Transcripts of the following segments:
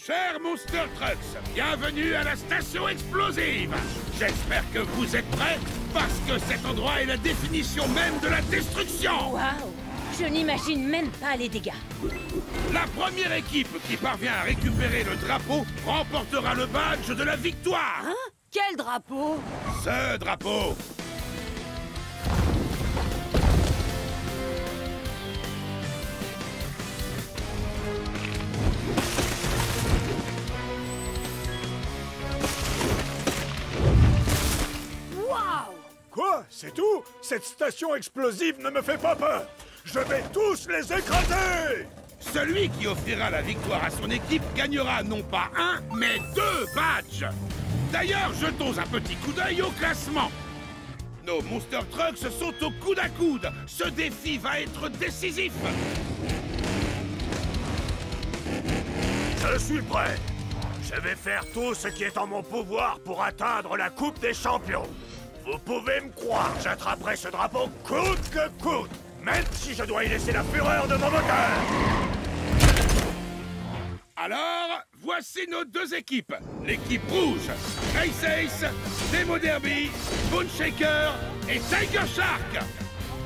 Chers Monster Trucks, bienvenue à la station explosive. J'espère que vous êtes prêts, parce que cet endroit est la définition même de la destruction. Waouh! Je n'imagine même pas les dégâts. La première équipe qui parvient à récupérer le drapeau remportera le badge de la victoire. Hein? Quel drapeau? Ce drapeau. Waouh! Quoi? C'est tout? Cette station explosive ne me fait pas peur! Je vais tous les écraser! Celui qui offrira la victoire à son équipe gagnera non pas un, mais 2 badges. D'ailleurs, jetons un petit coup d'œil au classement. Nos Monster Trucks sont au coude à coude. Ce défi va être décisif. Je suis prêt. Je vais faire tout ce qui est en mon pouvoir pour atteindre la Coupe des Champions. Vous pouvez me croire, j'attraperai ce drapeau coûte que coûte, même si je dois y laisser la fureur de mon moteur. Alors, voici nos 2 équipes. L'équipe rouge, Race Ace, Demo Derby, Bone Shaker et Tiger Shark.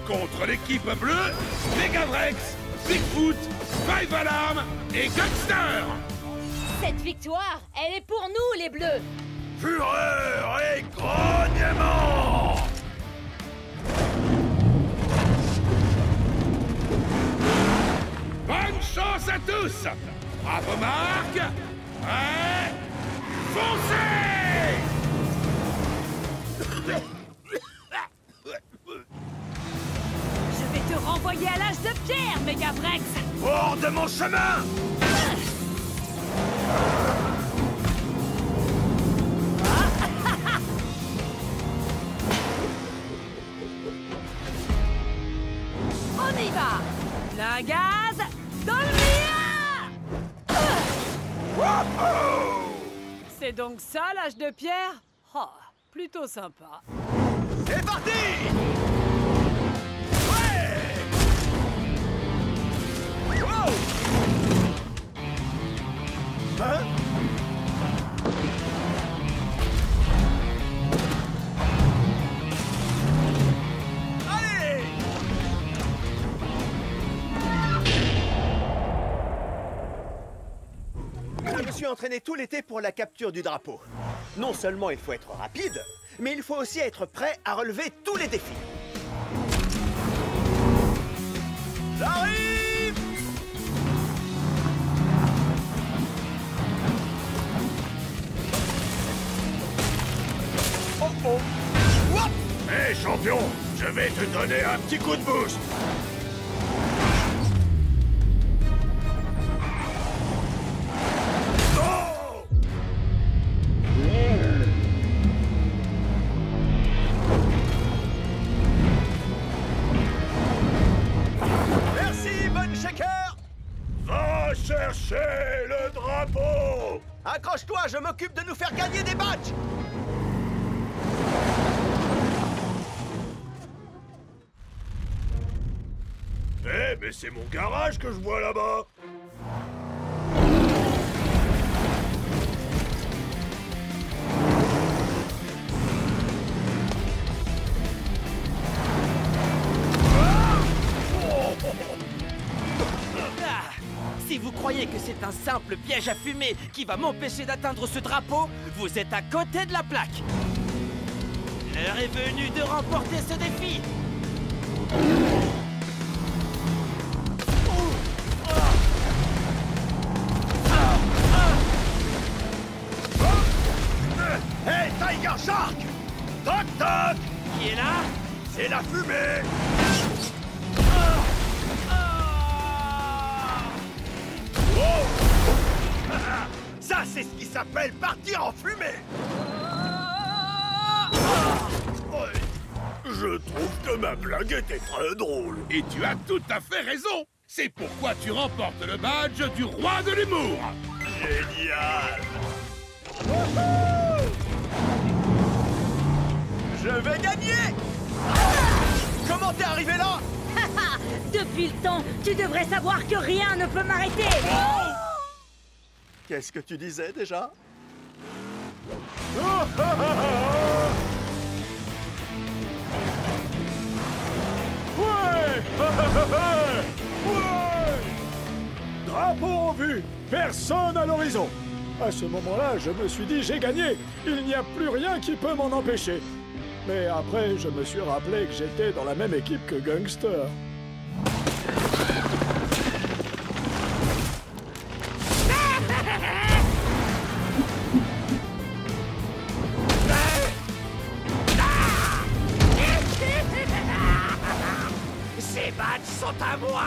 Contre l'équipe bleue, Megavrex, Bigfoot, Five Alarm et Gangster. Cette victoire, elle est pour nous, les Bleus! Fureur et grognement! Bonne chance à tous! Bravo Marc! Prêt? Foncez! Je vais te renvoyer à l'âge de pierre, Megavrex! Hors de mon chemin! On y va! Plein gaz, dans le mur! C'est donc ça l'âge de pierre? Oh, plutôt sympa. C'est parti! Ouais! Wow! Hein? Allez! Je me suis entraîné tout l'été pour la capture du drapeau. Non seulement il faut être rapide, mais il faut aussi être prêt à relever tous les défis. J'arrive! Oh oh! What? Hé champion, je vais te donner un petit coup de boost! Merci, Bone Shaker! Va chercher le drapeau! Accroche-toi, je m'occupe de nous faire gagner des badges! Eh, mais c'est mon garage que je vois là-bas! Ah, si vous croyez que c'est un simple piège à fumée qui va m'empêcher d'atteindre ce drapeau, vous êtes à côté de la plaque. L'heure est venue de remporter ce défi. Hey, Tiger Shark! Toc toc! Qui est là? C'est la fumée! Oh! Ça, c'est ce qui s'appelle partir en fumée! Ouais. Je trouve que ma blague était très drôle. Et tu as tout à fait raison. C'est pourquoi tu remportes le badge du roi de l'humour. Génial! Je vais gagner! Comment t'es arrivé là? Depuis le temps, tu devrais savoir que rien ne peut m'arrêter! Qu'est-ce que tu disais déjà? Ouais! Ouais! Drapeau en vue, personne à l'horizon. À ce moment-là, je me suis dit, j'ai gagné. Il n'y a plus rien qui peut m'en empêcher. Mais après, je me suis rappelé que j'étais dans la même équipe que Gangster. Ces badges sont à moi!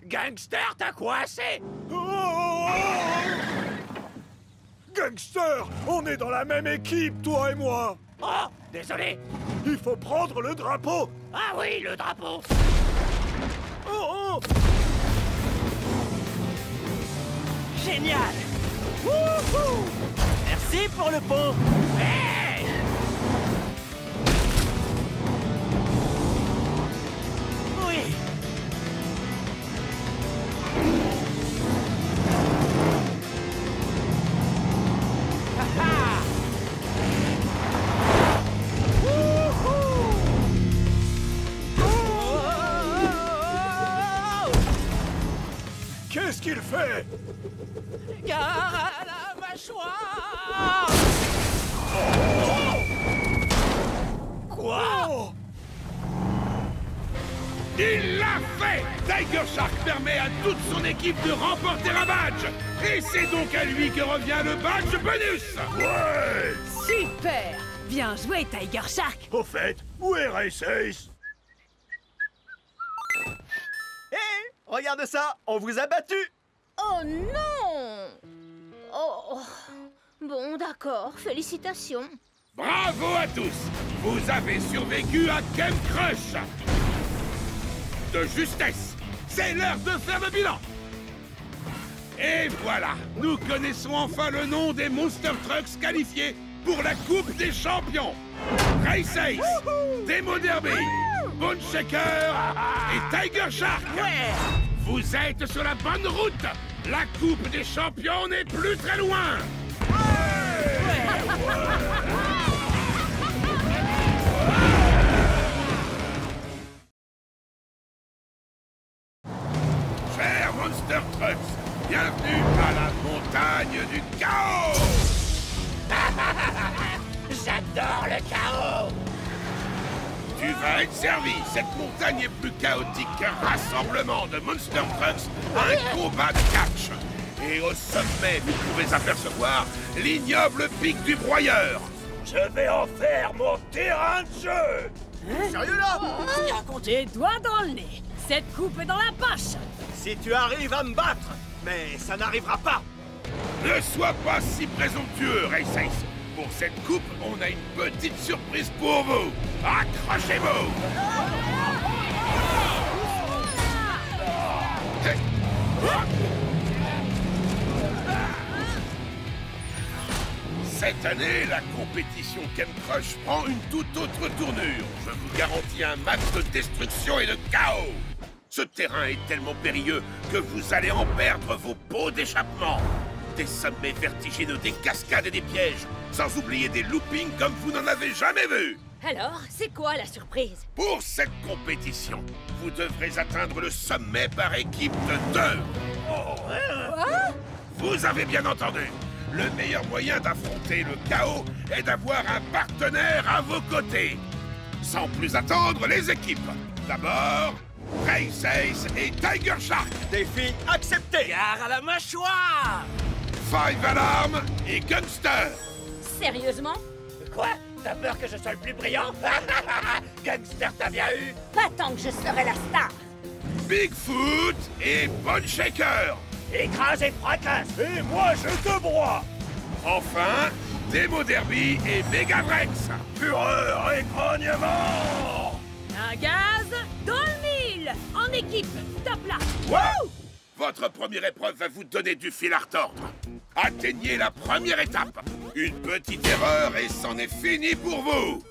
Gangster, t'as coincé! Gangster, on est dans la même équipe, toi et moi. Oh, désolé! Il faut prendre le drapeau. Ah oui, le drapeau! Oh, oh. Génial! Wouhou! Merci pour le pot! Hey! Oui! Ha-ha! Wouhou! Oh! Qu'est-ce qu'il fait? Gare à la mâchoire! Quoi? Oh. Il l'a fait! Tiger Shark permet à toute son équipe de remporter un badge! Et c'est donc à lui que revient le badge bonus! Ouais! Super! Bien joué, Tiger Shark! Au fait, où est Race Ace? Hé! Regarde ça! On vous a battu! Oh non! Oh. Bon, d'accord. Félicitations. Bravo à tous! Vous avez survécu à Game Crush! De justesse! C'est l'heure de faire le bilan! Et voilà! Nous connaissons enfin le nom des Monster Trucks qualifiés pour la Coupe des Champions! Race Ace, Demo Derby, Bone Shaker et Tiger Shark! Ouais! Vous êtes sur la bonne route! La Coupe des Champions n'est plus très loin! Chers Monster Trucks, bienvenue à la montagne du chaos! J'adore le chaos! Tu vas être servi. Cette montagne est plus chaotique qu'un rassemblement de Monster Trucks à un combat de catch. Et au sommet, vous pouvez apercevoir l'ignoble pic du broyeur. Je vais en faire mon terrain de jeu! Sérieux là? Les doigts dans le nez! Cette coupe est dans la poche! Si tu arrives à me battre, mais ça n'arrivera pas! Ne sois pas si présomptueux, Race Ace. Pour cette coupe, on a une petite surprise pour vous. Accrochez-vous! Cette année, la compétition Game Crush prend une toute autre tournure. Je vous garantis un max de destruction et de chaos. Ce terrain est tellement périlleux que vous allez en perdre vos pots d'échappement. Des sommets vertigineux, des cascades et des pièges, sans oublier des loopings comme vous n'en avez jamais vu. Alors, c'est quoi la surprise? Pour cette compétition, vous devrez atteindre le sommet par équipe de 2. Vous avez bien entendu. Le meilleur moyen d'affronter le chaos est d'avoir un partenaire à vos côtés. Sans plus attendre, les équipes. D'abord, Race Ace et Tiger Shark. Défi accepté! Gare à la mâchoire! Five Alarm et Gangster. Sérieusement? Quoi? T'as peur que je sois le plus brillant? Gangster, t'as bien eu? Pas tant que je serai la star! Bigfoot et Bone Shaker. Écrase et fracasse! Et moi, je te broie! Enfin, Demo Derby et Megavrex. Fureur et grognement! Un gaz dans le mille! En équipe, top là! Wow! Votre première épreuve va vous donner du fil à retordre. Atteignez la première étape. Une petite erreur et c'en est fini pour vous.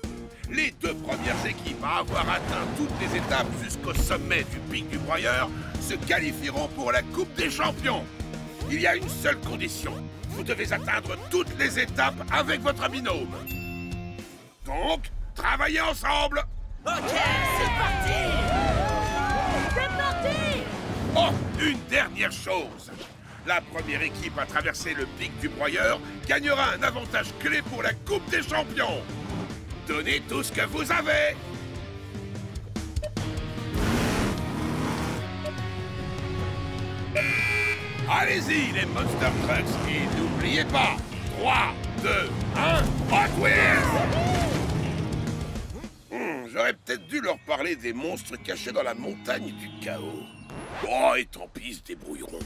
Les deux premières équipes à avoir atteint toutes les étapes jusqu'au sommet du pic du broyeur se qualifieront pour la Coupe des Champions. Il y a une seule condition. Vous devez atteindre toutes les étapes avec votre binôme. Donc, travaillez ensemble. Ok, c'est parti! C'est parti! Oh, une dernière chose. La première équipe à traverser le pic du broyeur gagnera un avantage clé pour la Coupe des Champions. Donnez tout ce que vous avez. Allez-y, les Monster Trucks, et n'oubliez pas, 3, 2, 1, Hot Wheels! J'aurais peut-être dû leur parler des monstres cachés dans la montagne du chaos. Oh, et tant pis, ils se débrouilleront.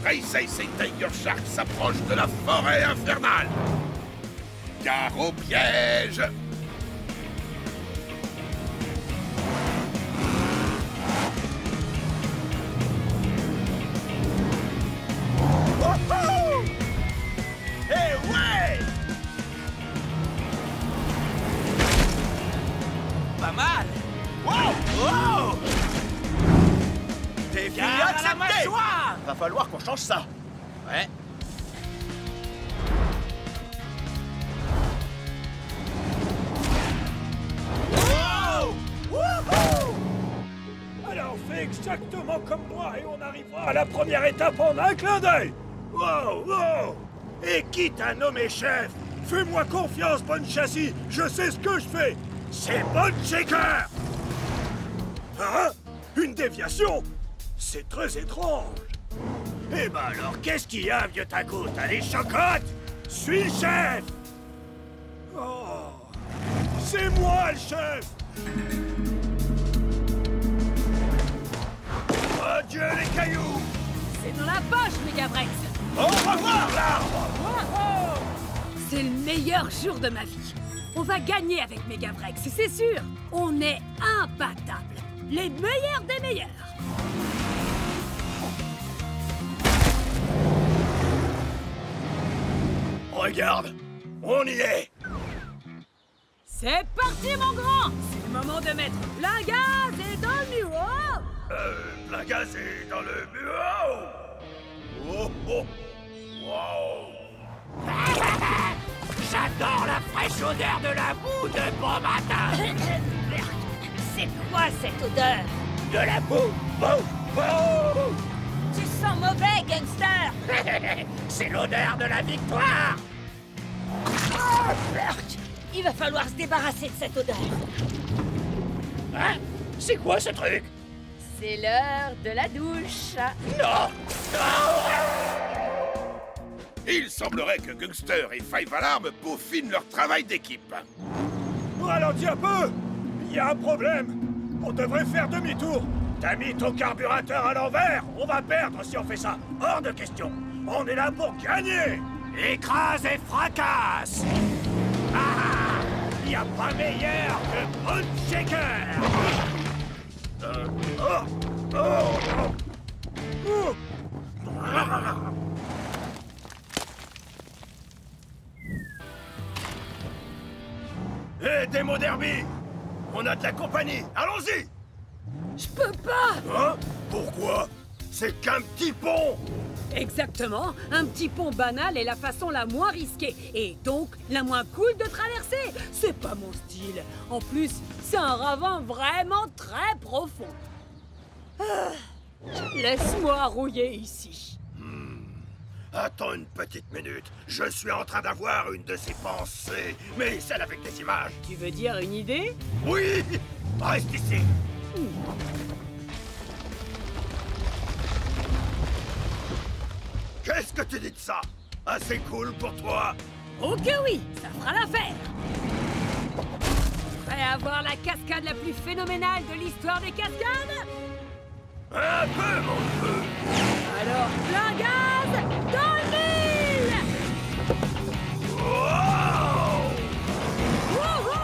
Race Ace et Tiger Shark s'approchent de la forêt infernale. Gare au piège! Pas mal! Wow! Oh! Défi Gare à la accepté! mâchoire! Va falloir qu'on change ça. Ouais. Wow! Wouhou! Alors fais exactement comme moi et on arrivera à la première étape en un clin d'œil. Wow, wow! Et qui t'a nommé chef? Fais-moi confiance, bonne châssis. Je sais ce que je fais. C'est Bone Shaker! Hein? Une déviation? C'est très étrange. Eh ben alors, qu'est-ce qu'il y a, vieux taco? T'as les chocottes? Suis le chef! Oh, c'est moi le chef. Oh Dieu, les cailloux! C'est dans la poche, Megavrex. Au revoir, l'arbre! Wow! C'est le meilleur jour de ma vie. On va gagner avec Megavrex, c'est sûr. On est imbattables. Les meilleurs des meilleurs. Regarde, on y est! C'est parti, mon grand. C'est le moment de mettre plein gaz et dans le mur. La gaz est dans le bureau! Oh oh! Wow! J'adore la fraîche odeur de la boue de bon matin! C'est quoi cette odeur? De la boue! Boue! Boue! Tu sens mauvais, gangster. C'est l'odeur de la victoire! Il va falloir se débarrasser de cette odeur. Hein? C'est quoi ce truc? C'est l'heure de la douche. Non! Il semblerait que Gangster et Five Alarm peaufinent leur travail d'équipe. Ralentis un peu. Il y a un problème. On devrait faire demi-tour. T'as mis ton carburateur à l'envers? On va perdre si on fait ça! Hors de question! On est là pour gagner! Écrase et fracasse! Ah! Y a pas meilleur que Bone Shaker! Hé, Démo Derby! On a de la compagnie! Allons-y! Je peux pas. Hein? Pourquoi? C'est qu'un petit pont! Exactement. Un petit pont banal est la façon la moins risquée et donc la moins cool de traverser. C'est pas mon style. En plus, c'est un ravin vraiment très profond. Ah, laisse-moi rouiller ici. Attends une petite minute. Je suis en train d'avoir une de ces pensées, mais celle avec des images. Tu veux dire une idée? Oui! Reste ici! Qu'est-ce que tu dis de ça? Assez cool pour toi? Oh que oui, ça fera l'affaire. Prêt à voir la cascade la plus phénoménale de l'histoire des cascades? Un peu, mon feu! Alors, plein gaz dans le mille! Wow! Wouhou!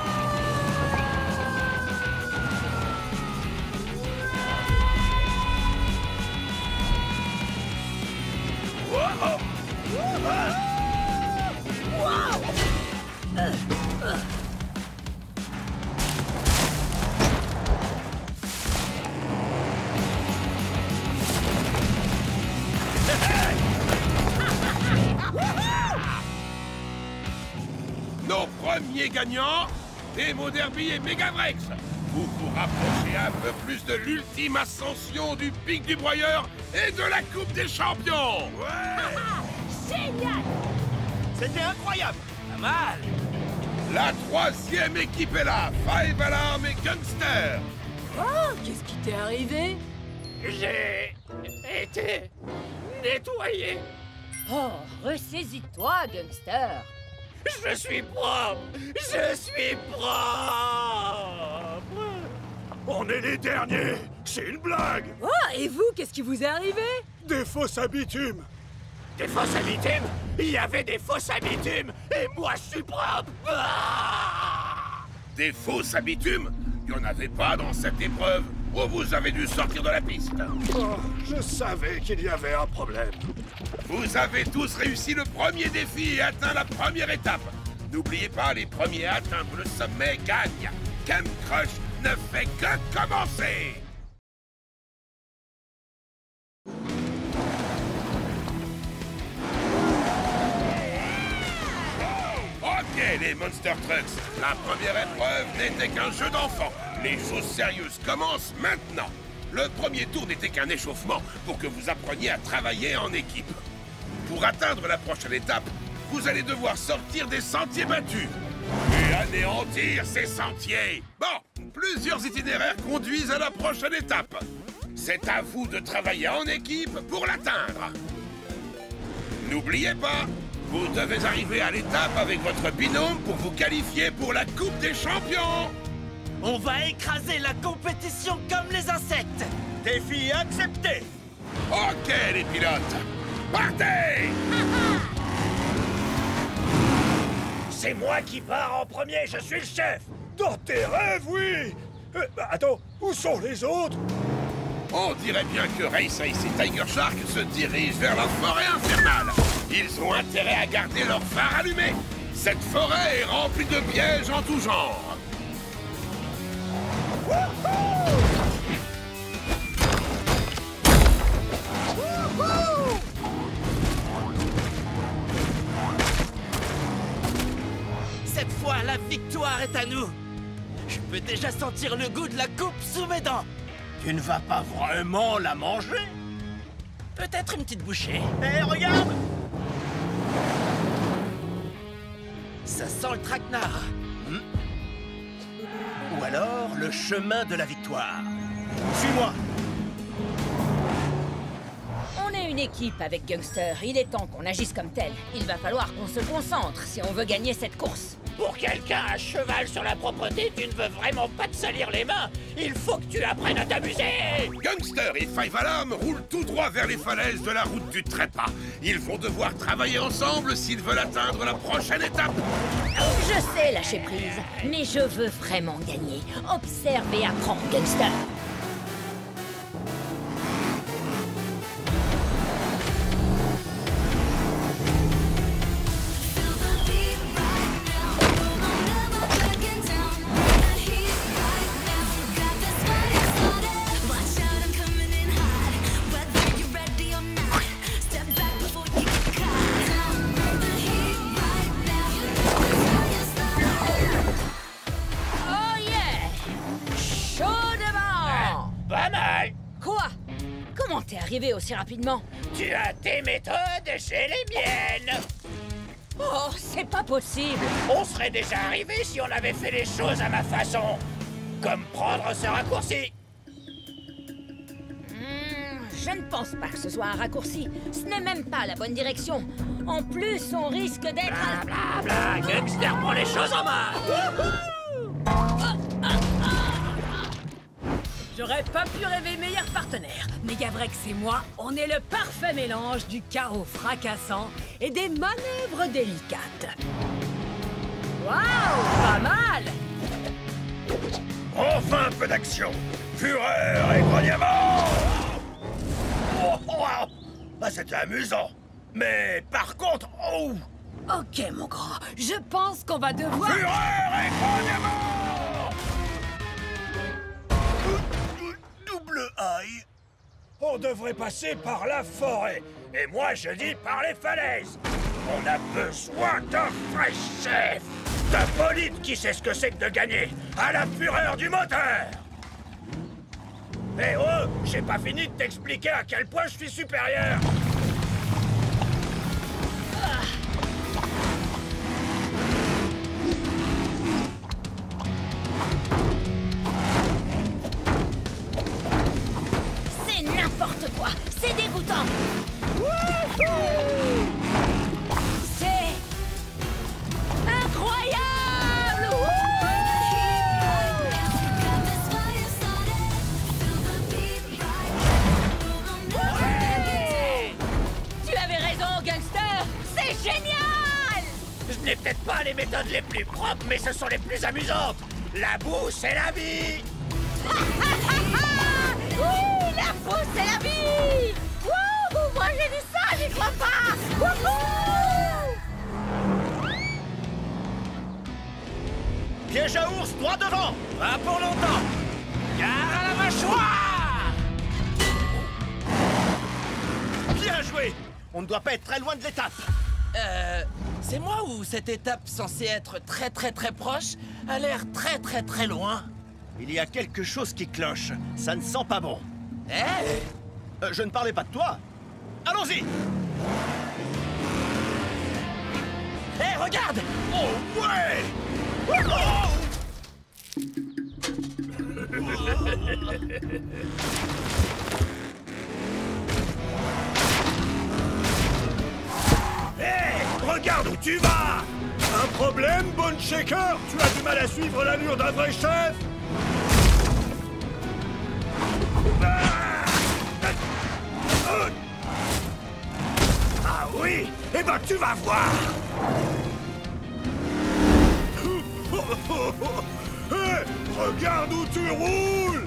Nos premiers gagnants, Demo Derby et Megavrex. Vous vous rapprochez un peu plus de l'ultime ascension du pic du broyeur et de la Coupe des Champions. Génial! C'était incroyable. Pas mal. La troisième équipe est là, Five Alarm et Gangster. Oh, qu'est-ce qui t'est arrivé? J'ai été nettoyé. Oh, ressaisis-toi, Gangster. Je suis propre. Je suis propre. On est les derniers. C'est une blague. Oh, et vous, qu'est-ce qui vous est arrivé? Des fosses à bitume. Des fosses à bitume? Il y avait des fosses à bitume et moi je suis propre. Des fausses à bitume? Il n'y en avait pas dans cette épreuve. Oh, vous avez dû sortir de la piste. Oh, je savais qu'il y avait un problème. Vous avez tous réussi le premier défi et atteint la première étape. N'oubliez pas, les premiers à atteindre le sommet gagnent. Camp Crush ne fait que commencer. Ok, les Monster Trucks, la première épreuve n'était qu'un jeu d'enfant. Les choses sérieuses commencent maintenant. Le premier tour n'était qu'un échauffement pour que vous appreniez à travailler en équipe. Pour atteindre la prochaine étape, vous allez devoir sortir des sentiers battus et anéantir ces sentiers. Bon, plusieurs itinéraires conduisent à la prochaine étape. C'est à vous de travailler en équipe pour l'atteindre. N'oubliez pas, vous devez arriver à l'étape avec votre binôme pour vous qualifier pour la Coupe des Champions. On va écraser la compétition comme les insectes. Défi accepté. Ok, les pilotes, partez! C'est moi qui pars en premier, je suis le chef. Dans tes rêves, oui. Attends, où sont les autres? On dirait bien que Race Ace et Tiger Shark se dirigent vers la forêt infernale. Ils ont intérêt à garder leur phare allumé. Cette forêt est remplie de pièges en tout genre. Cette fois, la victoire est à nous. Je peux déjà sentir le goût de la coupe sous mes dents. Tu ne vas pas vraiment la manger? Peut-être une petite bouchée. Hé, regarde! Ça sent le traquenard. Ou alors le chemin de la victoire. Suis-moi! On est une équipe avec Gangster. Il est temps qu'on agisse comme tel. Il va falloir qu'on se concentre si on veut gagner cette course. Pour quelqu'un à cheval sur la propreté, tu ne veux vraiment pas te salir les mains. Il faut que tu apprennes à t'amuser. Gangster et Five Alarm roulent tout droit vers les falaises de la route du trépas. Ils vont devoir travailler ensemble s'ils veulent atteindre la prochaine étape. Je sais lâcher prise, mais je veux vraiment gagner. Observe et apprends, Gangster. T'es arrivé aussi rapidement? Tu as tes méthodes, j'ai les miennes. Oh, c'est pas possible. On serait déjà arrivé si on avait fait les choses à ma façon. Comme prendre ce raccourci. Je ne pense pas que ce soit un raccourci. Ce n'est même pas la bonne direction. En plus, on risque d'être... Bla, Gangster prend les choses en main. J'aurais pas pu rêver meilleur partenaire. Megavrex et moi, on est le parfait mélange du chaos fracassant et des manœuvres délicates. Waouh, pas mal! Enfin un peu d'action. Fureur et grognement. Ah, c'était amusant. Mais par contre... Oh! Ok, mon grand, je pense qu'on va devoir... Fureur et grognement! Double aïe. On devrait passer par la forêt. Et moi, je dis par les falaises. On a besoin d'un vrai chef. D'un bolide qui sait ce que c'est que de gagner à la fureur du moteur. Eh oh, j'ai pas fini de t'expliquer à quel point je suis supérieur. C'est n'importe quoi. C'est dégoûtant. C'est incroyable. Tu avais raison, gangster. C'est génial. Je n'ai peut-être pas les méthodes les plus propres, mais ce sont les plus amusantes. La boue, c'est la vie. Oui, la boue, c'est la vie. Wouhou, moi j'ai dit ça, j'y crois pas. Wouhou. Piège à ours, droit devant! Pas pour longtemps. Gare à la mâchoire. Bien joué! On ne doit pas être très loin de l'étape. C'est moi ou cette étape censée être très proche a l'air très loin? Il y a quelque chose qui cloche. Ça ne sent pas bon. Eh? Je ne parlais pas de toi. Allons-y! Eh, regarde! Oh ouais! Hé! Regarde où tu vas! Un problème, Bone Shaker? Tu as du mal à suivre l'allure d'un vrai chef? Ah oui? Eh ben tu vas voir! Hé! Regarde où tu roules!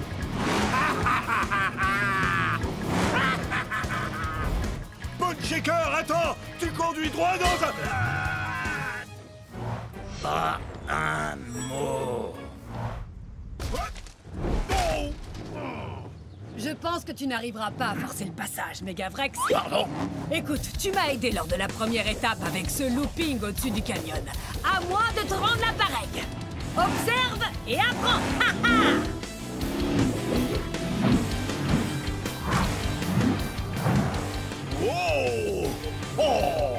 Bone Shaker, attends! Tu conduis droit dans un... Pas un mot. Je pense que tu n'arriveras pas à forcer le passage, Megavrex. Pardon? Écoute, tu m'as aidé lors de la première étape avec ce looping au-dessus du canyon. À moi de te rendre l'appareil. Observe et apprends. Ha ha! Oh! Oh!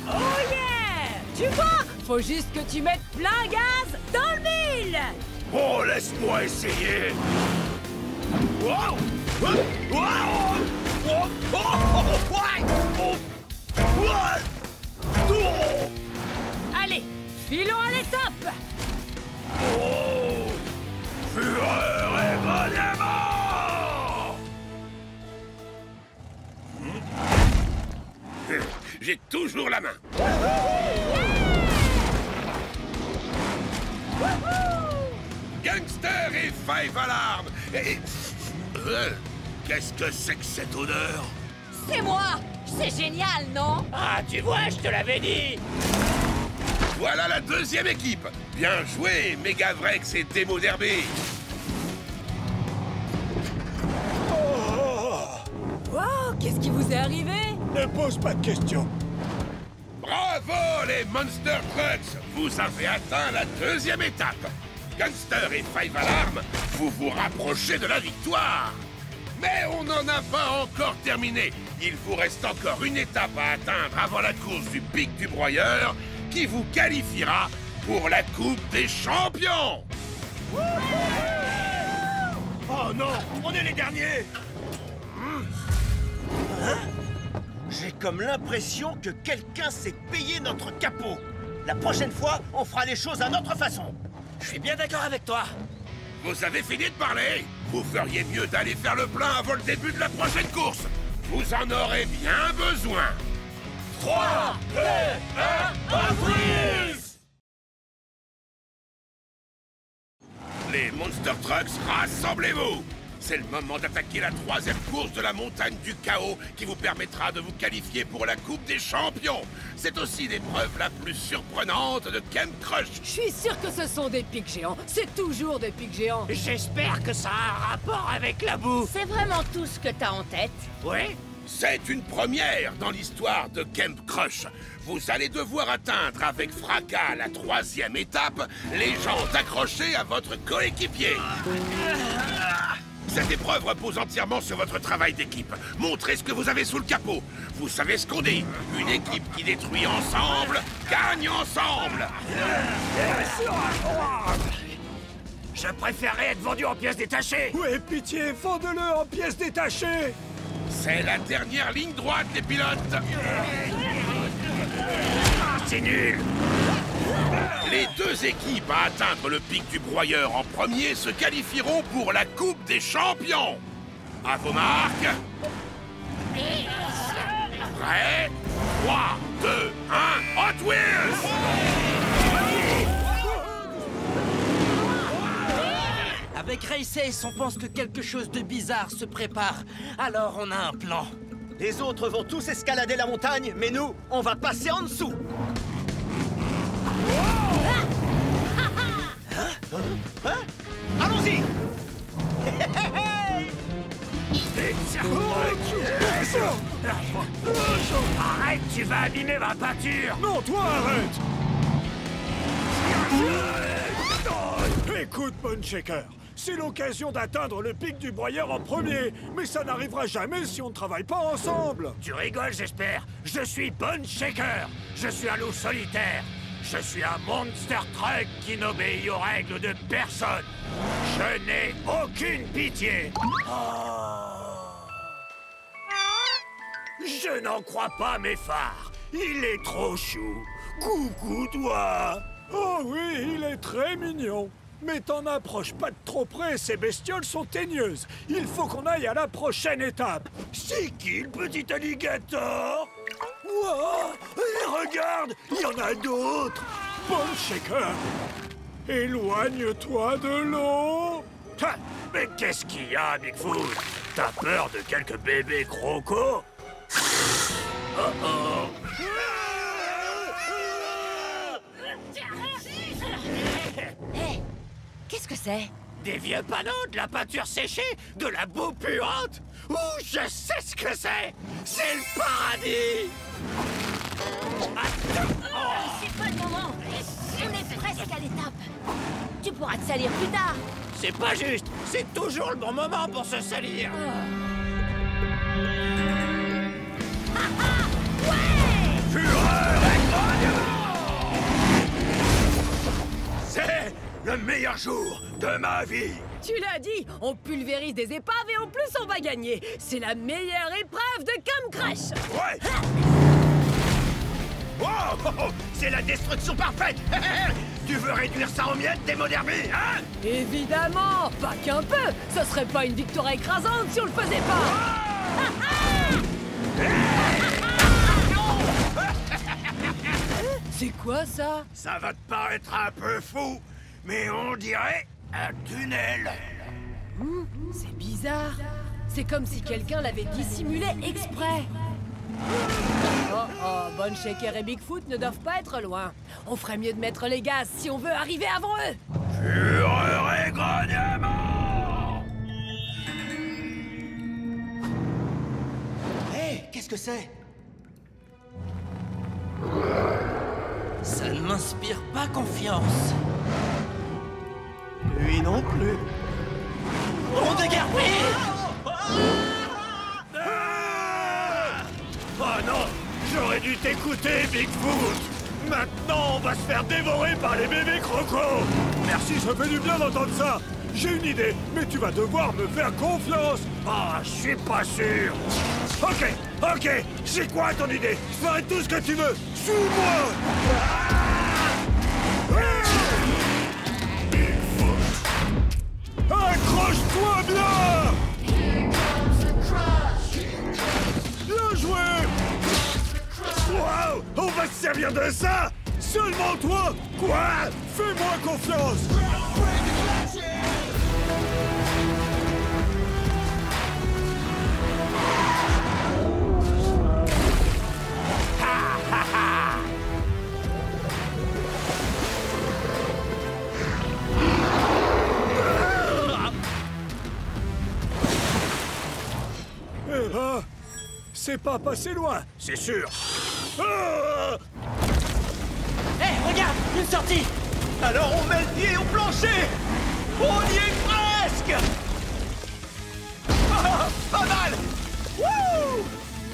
Oh yeah! Tu vois? Faut juste que tu mettes plein gaz dans le mille! Oh, laisse-moi essayer! Wow! Wow! Oh! Oh! Oh! Allez, filons à l'étape! Oh! Fureur et grognement! J'ai toujours la main. Gangster et Five Alarm. Et... qu'est-ce que c'est que cette odeur? C'est moi. C'est génial, non? Ah, tu vois, je te l'avais dit. Voilà la deuxième équipe. Bien joué, Megavrex et Demo Derby. Wow, qu'est-ce qui vous est arrivé? Ne pose pas de questions. Bravo, les Monster Trucks. Vous avez atteint la deuxième étape. Gangster et Five Alarm, vous vous rapprochez de la victoire. Mais on n'en a pas encore terminé. Il vous reste encore une étape à atteindre avant la course du pic du broyeur qui vous qualifiera pour la Coupe des Champions. Oh non, on est les derniers. J'ai comme l'impression que quelqu'un s'est payé notre capot. La prochaine fois, on fera les choses à notre façon. Je suis bien d'accord avec toi. Vous avez fini de parler? Vous feriez mieux d'aller faire le plein avant le début de la prochaine course. Vous en aurez bien besoin. 3, 2, 1, on freeze! Les Monster Trucks, rassemblez-vous! C'est le moment d'attaquer la 3e course de la montagne du chaos qui vous permettra de vous qualifier pour la Coupe des Champions. C'est aussi l'épreuve la plus surprenante de Camp Crush. Je suis sûr que ce sont des pics géants. C'est toujours des pics géants. J'espère que ça a un rapport avec la boue. C'est vraiment tout ce que t'as en tête? Oui? C'est une première dans l'histoire de Camp Crush. Vous allez devoir atteindre avec fracas la 3e étape, les jantes accrochées à votre coéquipier. Cette épreuve repose entièrement sur votre travail d'équipe. Montrez ce que vous avez sous le capot. Vous savez ce qu'on dit. Une équipe qui détruit ensemble, gagne ensemble. Je préférerais être vendu en pièces détachées. Ouais, pitié, fondez-le en pièces détachées. C'est la dernière ligne droite des pilotes. C'est nul. Les 2 équipes à atteindre le pic du broyeur en premier se qualifieront pour la Coupe des Champions. À vos marques. Prêt? 3, 2, 1, Hot Wheels! Avec Race, on pense que quelque chose de bizarre se prépare. Alors on a un plan. Les autres vont tous escalader la montagne, mais nous, on va passer en dessous. Hein? Allons-y! Arrête, tu vas abîmer ma peinture. Non, toi, arrête! Écoute, Bone Shaker, c'est l'occasion d'atteindre le pic du broyeur en premier, mais ça n'arrivera jamais si on ne travaille pas ensemble. Tu rigoles, j'espère. Je suis Bone Shaker. Je suis un loup solitaire. Je suis un monster truck qui n'obéit aux règles de personne. Je n'ai aucune pitié. Je n'en crois pas mes phares. Il est trop chou. Coucou, toi. Oh oui, il est très mignon. Mais t'en approches pas de trop près, ces bestioles sont teigneuses. Il faut qu'on aille à la prochaine étape. C'est qui le petit alligator? Wow, et regarde, il y en a d'autres. Bone Shaker, éloigne-toi de l'eau. Ha, mais qu'est-ce qu'il y a, Bigfoot? T'as peur de quelques bébés crocos? Oh oh. Hé, qu'est-ce que c'est? Des vieux panneaux, de la peinture séchée, de la boue puante. Ouh, je sais ce que c'est. C'est le paradis. C'est pas le moment. On est presque à l'étape. Tu pourras te salir plus tard. C'est pas juste. C'est toujours le bon moment pour se salir. Fureur et grognement! C'est le meilleur jour de ma vie. Tu l'as dit, on pulvérise des épaves et en plus on va gagner. C'est la meilleure épreuve de Camp Crush. Ouais. Oh, oh, oh, c'est la destruction parfaite. Tu veux réduire ça en miettes, Démo Derby, hein? Évidemment, pas qu'un peu. Ce serait pas une victoire écrasante si on le faisait pas. C'est quoi ça? Ça va te paraître un peu fou, mais on dirait un tunnel. C'est bizarre. C'est comme si quelqu'un l'avait dissimulé exprès. Oh, Bone Shaker et Bigfoot ne doivent pas être loin. On ferait mieux de mettre les gaz si on veut arriver avant eux. Fureur et grognement! Hé, qu'est-ce que c'est? Ça ne m'inspire pas confiance. Lui non plus. On de guerrier! Oh non! J'aurais dû t'écouter, Bigfoot! Maintenant, on va se faire dévorer par les bébés crocos! Merci, ça fait du bien d'entendre ça. J'ai une idée, mais tu vas devoir me faire confiance. Ah, je suis pas sûr! Ok, c'est quoi ton idée? Je ferai tout ce que tu veux. Suis-moi. Accroche-toi bien. Bien joué. Wow! On va se servir de ça! Seulement toi. Quoi? Fais-moi confiance. Eh ben, c'est pas passé loin. C'est sûr. Hé, regarde, une sortie. Alors on met le pied au plancher. On y est presque. Ah, pas mal. Wouh!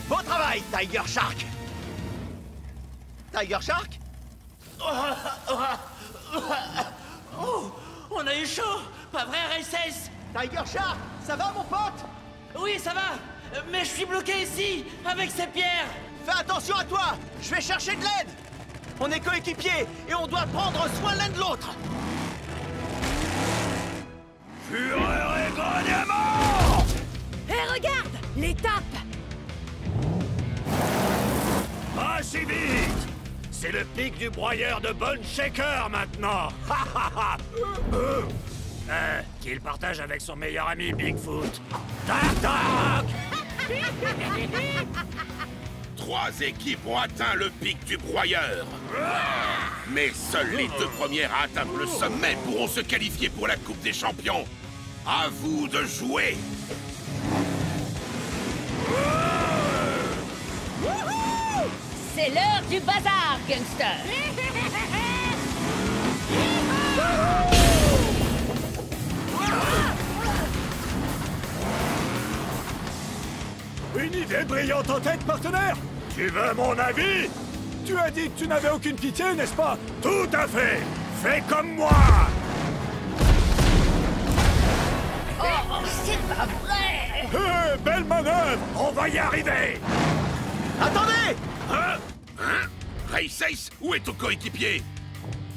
Bon travail, Tiger Shark. Tiger Shark? Oh, on a eu chaud. Pas vrai, Races? Tiger Shark, ça va mon pote? Oui, ça va. Mais je suis bloqué ici, avec ces pierres. Fais attention à toi. Je vais chercher de l'aide. On est coéquipiers et on doit prendre soin l'un de l'autre. Fureur et grognement! Hé, regarde! L'étape! Pas si vite! C'est le pic du broyeur de Bone Shaker maintenant! Qu'il partage avec son meilleur ami Bigfoot. Tac tac! 3 équipes ont atteint le pic du broyeur. Mais seules les 2 premières à atteindre le sommet pourront se qualifier pour la Coupe des Champions. À vous de jouer. C'est l'heure du bazar, Gangster. Une idée brillante en tête, partenaire. Tu veux mon avis? Tu as dit que tu n'avais aucune pitié, n'est-ce pas? Tout à fait! Fais comme moi! Oh, c'est pas vrai. Hé, belle manœuvre. On va y arriver! Attendez! Hein? Races, où est ton coéquipier?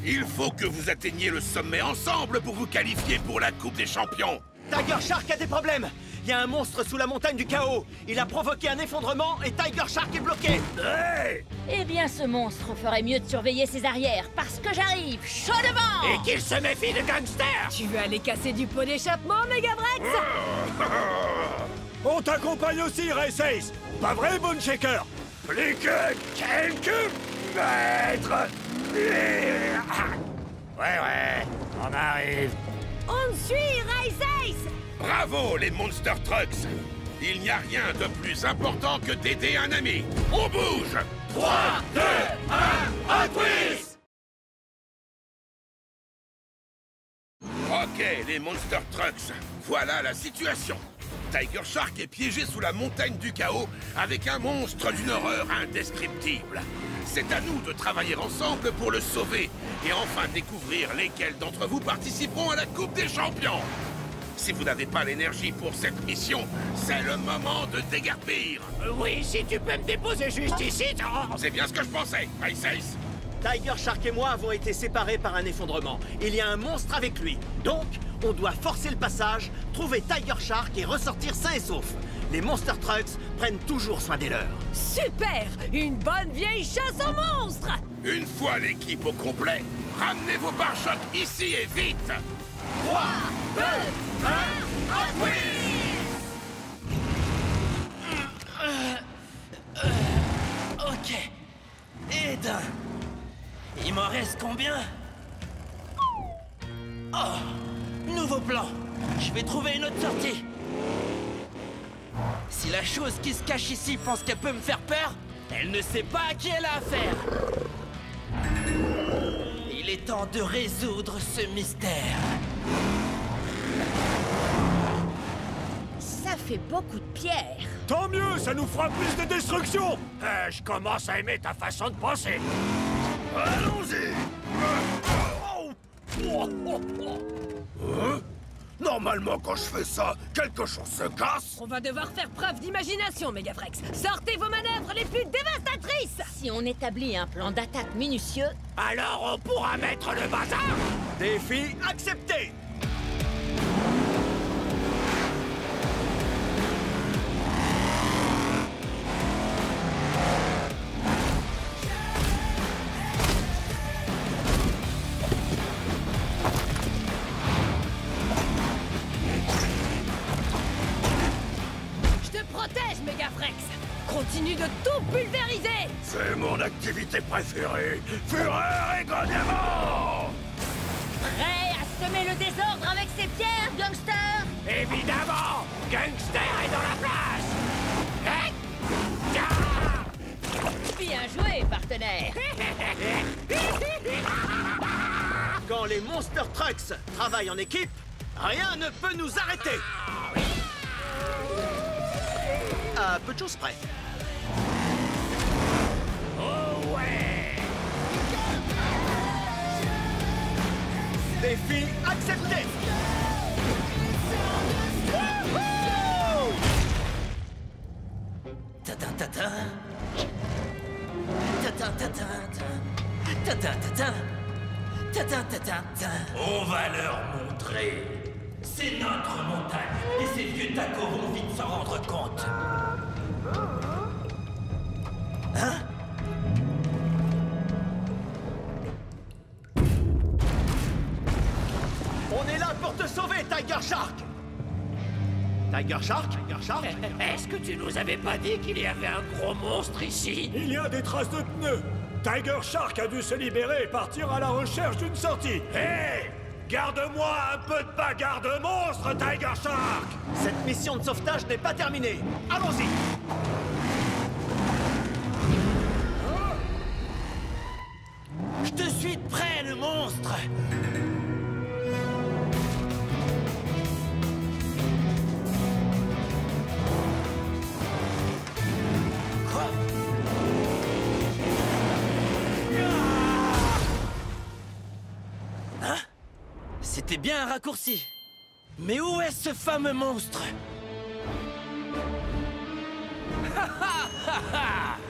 Il faut que vous atteigniez le sommet ensemble pour vous qualifier pour la Coupe des Champions. Tiger Shark a des problèmes. Il y a un monstre sous la montagne du chaos. Il a provoqué un effondrement et Tiger Shark est bloqué. Hey! Eh bien, ce monstre ferait mieux de surveiller ses arrières, parce que j'arrive chaudement. Et qu'il se méfie de Gangster! Tu veux aller casser du pot d'échappement, Megavrex? On t'accompagne aussi, Races. Pas vrai, Bone Shaker? Plus que quelques mètres! Ouais, on arrive. On suit, Races! Bravo, les Monster Trucks! Il n'y a rien de plus important que d'aider un ami. On bouge! 3, 2, 1, Hot Wheels! Ok, les Monster Trucks, voilà la situation. Tiger Shark est piégé sous la montagne du chaos avec un monstre d'une horreur indescriptible. C'est à nous de travailler ensemble pour le sauver et enfin découvrir lesquels d'entre vous participeront à la Coupe des Champions. Si vous n'avez pas l'énergie pour cette mission, c'est le moment de déguerpir. Oui, si tu peux me déposer juste ici, C'est bien ce que je pensais, Races. Tiger Shark et moi avons été séparés par un effondrement. Il y a un monstre avec lui. Donc, on doit forcer le passage, trouver Tiger Shark et ressortir sain et sauf. Les Monster Trucks prennent toujours soin des leurs. Super! Une bonne vieille chasse aux monstres! Une fois l'équipe au complet, ramenez vos pare-chocs ici et vite. 3, 2, 1, Hot Wheels! Ok. Éteins. Il m'en reste combien? Oh! Nouveau plan. Je vais trouver une autre sortie. Si la chose qui se cache ici pense qu'elle peut me faire peur, elle ne sait pas à qui elle a affaire. Il est temps de résoudre ce mystère. Ça fait beaucoup de pierres. Tant mieux, ça nous fera plus de destruction. Je commence à aimer ta façon de penser. Allons-y! Normalement, quand je fais ça, quelque chose se casse. On va devoir faire preuve d'imagination, Megavrex. Sortez vos manœuvres les plus dévastatrices! Si on établit un plan d'attaque minutieux, Alors on pourra mettre le bazar. Défi accepté! Je te protège, Megavrex! Continue de tout pulvériser! C'est mon activité préférée. Fureur et grognement. prêt à semer le désordre avec ses pierres, Gangster? Évidemment, Gangster est dans la place. mercenaires. Quand les Monster Trucks travaillent en équipe, rien ne peut nous arrêter. À peu de choses près. Oh ouais! Défi accepté. On va leur montrer. C'est notre montagne et ces vieux tacos vont vite s'en rendre compte. Hein? On est là pour te sauver, Tiger Shark. Tiger Shark? Tiger Shark? Est-ce que tu nous avais pas dit qu'il y avait un gros monstre ici? Il y a des traces de pneus. Tiger Shark a dû se libérer et partir à la recherche d'une sortie. Hé! Garde-moi un peu de bagarre de monstre, Tiger Shark! Cette mission de sauvetage n'est pas terminée. Allons-y. Je te suis de près, le monstre. Quoi? Hein? C'était bien un raccourci. Mais où est ce fameux monstre?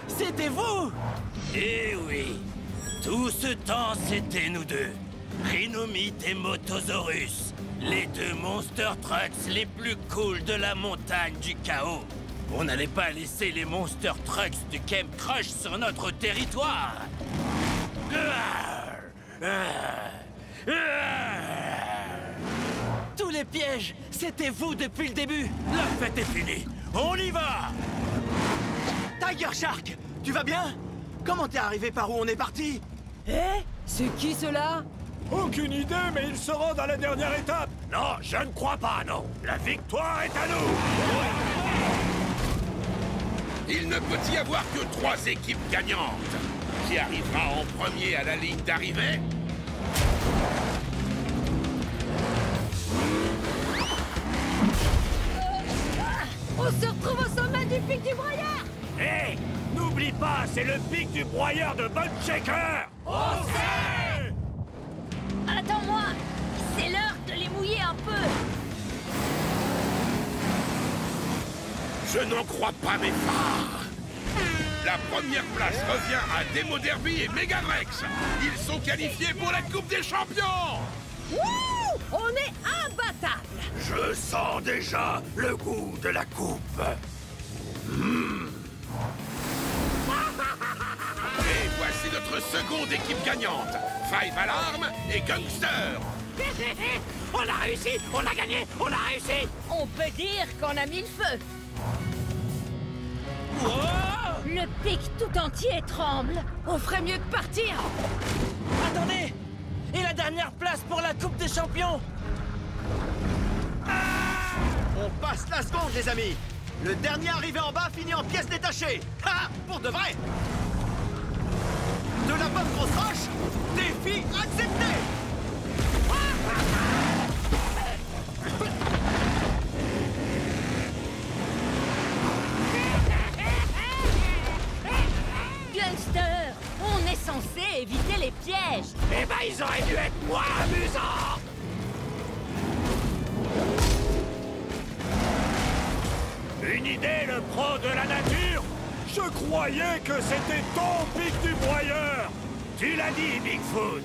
C'était vous? Eh oui, tout ce temps c'était nous deux. Rhinomite et Motosaurus, les deux Monster Trucks les plus cool de la montagne du chaos. On n'allait pas laisser les Monster Trucks du Camp Crush sur notre territoire. Tous les pièges, c'était vous depuis le début. La fête est finie, on y va! Tiger Shark, tu vas bien? Comment t'es arrivé par où on est parti? Eh? C'est qui cela? Aucune idée, mais ils se rendent à la dernière étape. Non, je ne crois pas, non. La victoire est à nous. Il ne peut y avoir que 3 équipes gagnantes. Qui arrivera en premier à la ligne d'arrivée? On se retrouve au sommet du pic du broyeur! Hé! N'oublie pas, c'est le pic du broyeur de Bone Shaker. On sait! Attends-moi. C'est l'heure de les mouiller un peu. Je n'en crois pas mes phares. La première place revient à Demo Derby et Megadrex. Ils sont qualifiés pour la Coupe des Champions. Wouh! On est imbattables! Je sens déjà le goût de la coupe. Et voici notre seconde équipe gagnante. Five Alarm et Gangster. On a réussi, on a gagné, on a réussi! On peut dire qu'on a mis le feu. Le pic tout entier tremble. On ferait mieux de partir! Attendez! Et la dernière place pour la Coupe des Champions? On passe la seconde, les amis. Le dernier arrivé en bas finit en pièces détachées. Ha! Pour de vrai. De la bonne grosse roche, défi accepté. Gangster, on est censé éviter les pièges. Eh ben, ils auraient dû être moins amusants! Une idée, le pro de la nature? Je croyais que c'était ton pic du broyeur. Tu l'as dit, Bigfoot.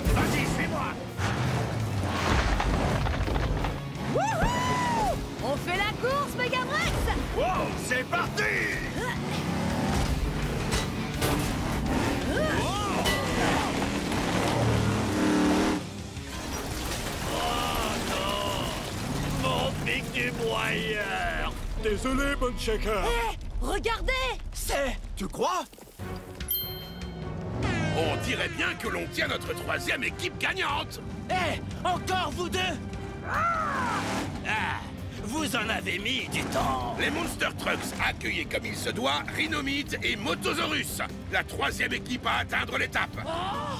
Vas-y, suis-moi. Wouhou! On fait la course, Megadrex! Wow, c'est parti! Mon pic du broyeur! Désolé, Bone Shaker. Hé! Regardez! C'est... Tu crois? On dirait bien que l'on tient notre troisième équipe gagnante. Eh! Encore vous deux? Vous en avez mis du temps. Les Monster Trucks accueillaient comme il se doit Rhinomite et Motosaurus, la troisième équipe à atteindre l'étape.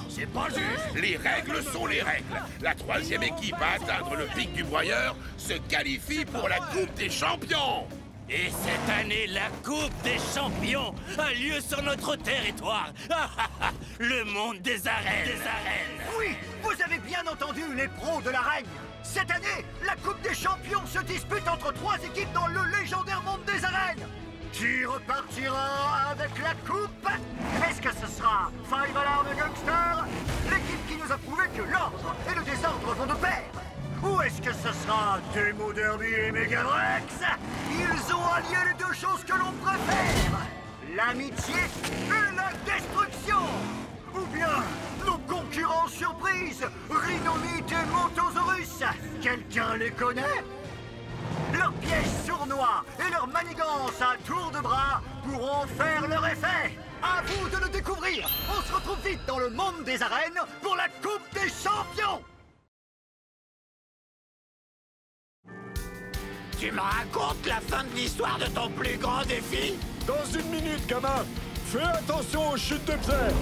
C'est pas juste. Les règles sont les règles. La troisième équipe à atteindre le pic du broyeur se qualifie pour la Coupe des Champions. Et cette année, la Coupe des Champions a lieu sur notre territoire. Le monde des arènes. Oui, vous avez bien entendu les pros de l'arène. Cette année, la Coupe des Champions se dispute entre 3 équipes dans le légendaire monde des arènes. Qui repartira avec la coupe? Est-ce que ce sera Five Alarm Gangster, l'équipe qui nous a prouvé que l'ordre et le désordre vont de pair? Ou est-ce que ce sera Demo Derby et Megadrex? Ils ont allié les deux choses que l'on préfère, l'amitié et la destruction. Ou bien nos concurrents surprises, Rhinomite et Motosaurus. Quelqu'un les connaît? Leurs pièges sournois et leurs manigances à tour de bras pourront faire leur effet. À vous de le découvrir. On se retrouve vite dans le monde des arènes pour la Coupe des Champions. Tu me racontes la fin de l'histoire de ton plus grand défi? Dans 1 minute, gamin. Fais attention aux chutes de pierre.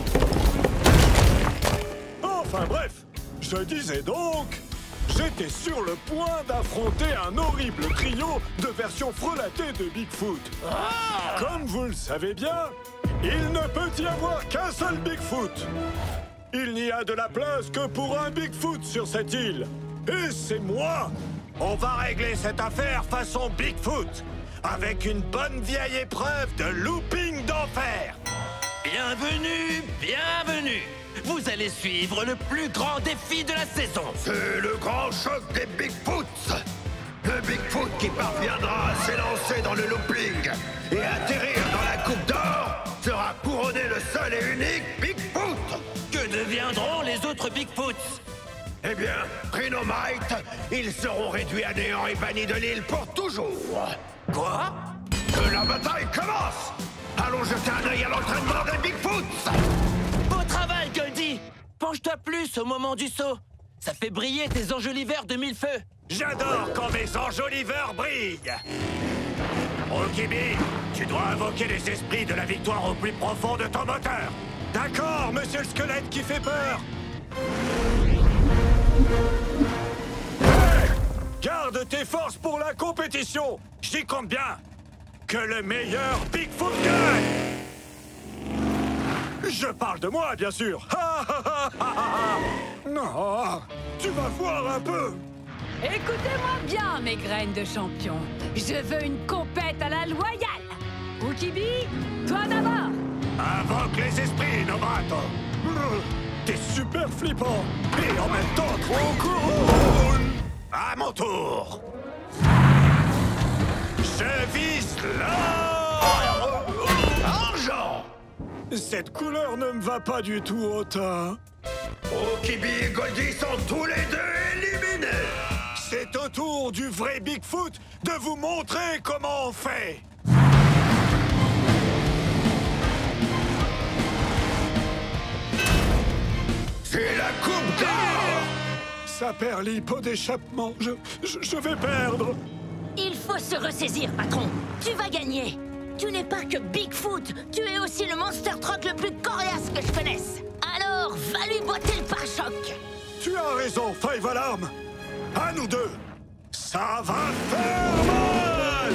Enfin bref, je disais donc... J'étais sur le point d'affronter un horrible trio de versions frelatées de Bigfoot. Comme vous le savez bien, il ne peut y avoir qu'un seul Bigfoot. Il n'y a de la place que pour un Bigfoot sur cette île. Et c'est moi. On va régler cette affaire façon Bigfoot, avec une bonne vieille épreuve de looping d'enfer. Bienvenue, bienvenue. Vous allez suivre le plus grand défi de la saison. C'est le grand choc des Bigfoots. Le Bigfoot qui parviendra à s'élancer dans le looping et atterrir dans la Coupe d'Or sera couronné le seul et unique Bigfoot. Que deviendront les autres Bigfoots? Eh bien, Rhinomite, ils seront réduits à néant et bannis de l'île pour toujours. Quoi? Que la bataille commence. Allons jeter un œil à l'entraînement des Bigfoots. Beau travail, Goldie! Penche-toi plus au moment du saut. Ça fait briller tes enjoliveurs de 1000 feux. J'adore quand mes enjoliveurs brillent. Rokibi, tu dois invoquer les esprits de la victoire au plus profond de ton moteur. D'accord, monsieur le squelette qui fait peur. Hey! Garde tes forces pour la compétition. J'y compte bien. Que le meilleur Bigfoot gagne. Je parle de moi, bien sûr. Non, tu vas voir un peu. Écoutez-moi bien, mes graines de champion. Je veux une compète à la loyale. Ukibi, toi d'abord. Invoque les esprits, Nobrato. T'es super flippant. Et en même temps trop cool. À mon tour. Je vise l'or. Argent. Cette couleur ne me va pas du tout au teint. Rokibi et Goldie sont tous les deux éliminés. C'est au tour du vrai Bigfoot de vous montrer comment on fait. C'est la Coupe d'Or. Ça perd l'hippo d'échappement. Je vais perdre. Il faut se ressaisir, patron. Tu vas gagner. Tu n'es pas que Bigfoot, tu es aussi le Monster Truck le plus coriace que je connaisse. Alors, va lui botter le pare-choc. Tu as raison, Five Alarm. À nous deux. Ça va faire mal.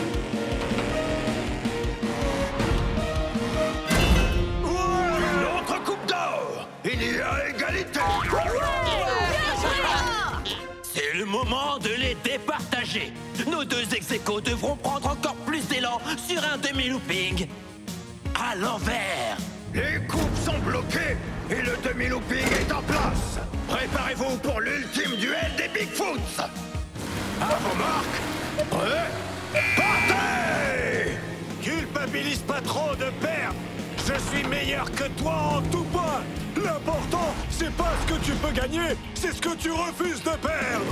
Une autre Coupe d'Or. Il y a égalité. C'est le moment de les départager. Nos deux ex-aequo devront prendre encore plus d'élan sur un demi-looping. À l'envers. Les coupes sont bloquées et le demi-looping est en place. Préparez-vous pour l'ultime duel des Bigfoots. À vos marques. Prêts? Partez! Culpabilise pas trop de perdre. Je suis meilleur que toi en tout point. L'important, c'est pas ce que tu peux gagner, c'est ce que tu refuses de perdre.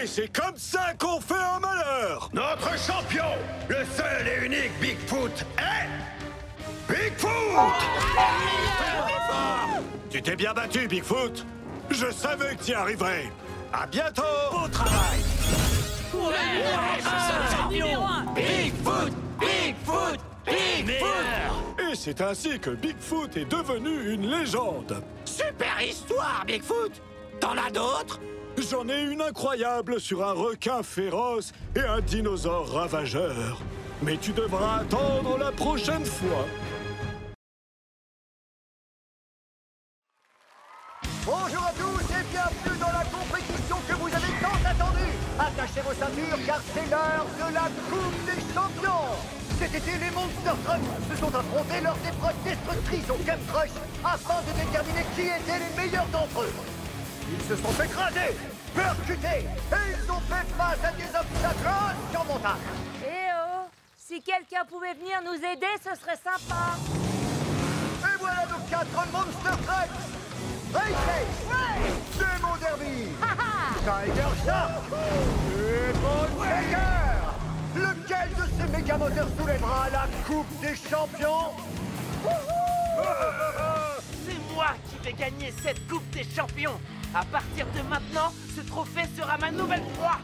Et c'est comme ça qu'on fait un malheur. Notre champion, le seul et unique Bigfoot est... Bigfoot! Tu t'es bien battu, Bigfoot. Je savais que tu y arriverais. À bientôt. Au travail. Numéro 1. Bigfoot, Bigfoot, Bigfoot. Et c'est ainsi que Bigfoot est devenu une légende. Super histoire, Bigfoot. T'en as d'autres? J'en ai une incroyable sur un requin féroce et un dinosaure ravageur. Mais tu devras attendre la prochaine fois. Bonjour à tous et bienvenue dans la compétition que vous avez tant attendue. Attachez vos ceintures car c'est l'heure de la Coupe des Champions. Cet été, les Monster Trucks se sont affrontés lors d'épreuves destructrices au Camp Crush afin de déterminer qui étaient les meilleurs d'entre eux. Ils se sont écrasés, percutés et ils ont fait face à des obstacles insurmontables. Eh oh! Si quelqu'un pouvait venir nous aider, ce serait sympa. Et voilà nos 4 Monster Trucks. Race, Demo Derby, Tiger Shark et Bone Shaker. Lequel de ces méga moteurs soulèvera la Coupe des Champions? C'est moi qui vais gagner cette Coupe des Champions. À partir de maintenant, ce trophée sera ma nouvelle proie.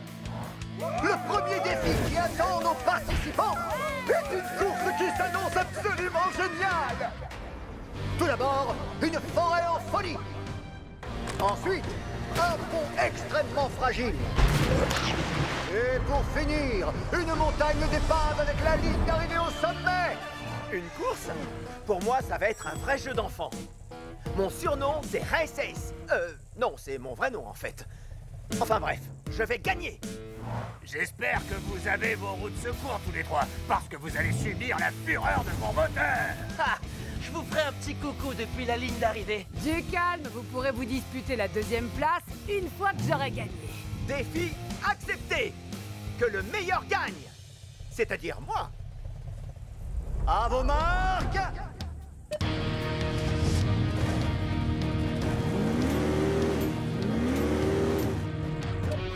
Le premier défi qui attend nos participants est une course qui s'annonce absolument géniale. Tout d'abord, une forêt en folie. Ensuite, un pont extrêmement fragile. Et pour finir, une montagne d'épave avec la ligne d'arrivée au sommet. Une course? Pour moi, ça va être un vrai jeu d'enfant. Mon surnom, c'est Race Ace. Non, c'est mon vrai nom, en fait. Enfin bref, je vais gagner. J'espère que vous avez vos roues de secours tous les trois, parce que vous allez subir la fureur de mon moteur. Ha! Je vous ferai un petit coucou depuis la ligne d'arrivée. Du calme, vous pourrez vous disputer la deuxième place une fois que j'aurai gagné. Défi accepté. Que le meilleur gagne. C'est-à-dire moi. À vos marques.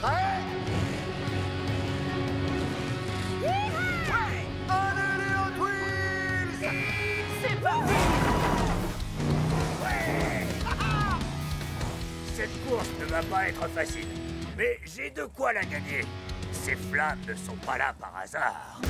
Prêt? Allez les Hot Wheels! C'est parti! Cette course ne va pas être facile, mais j'ai de quoi la gagner. Ces flammes ne sont pas là par hasard.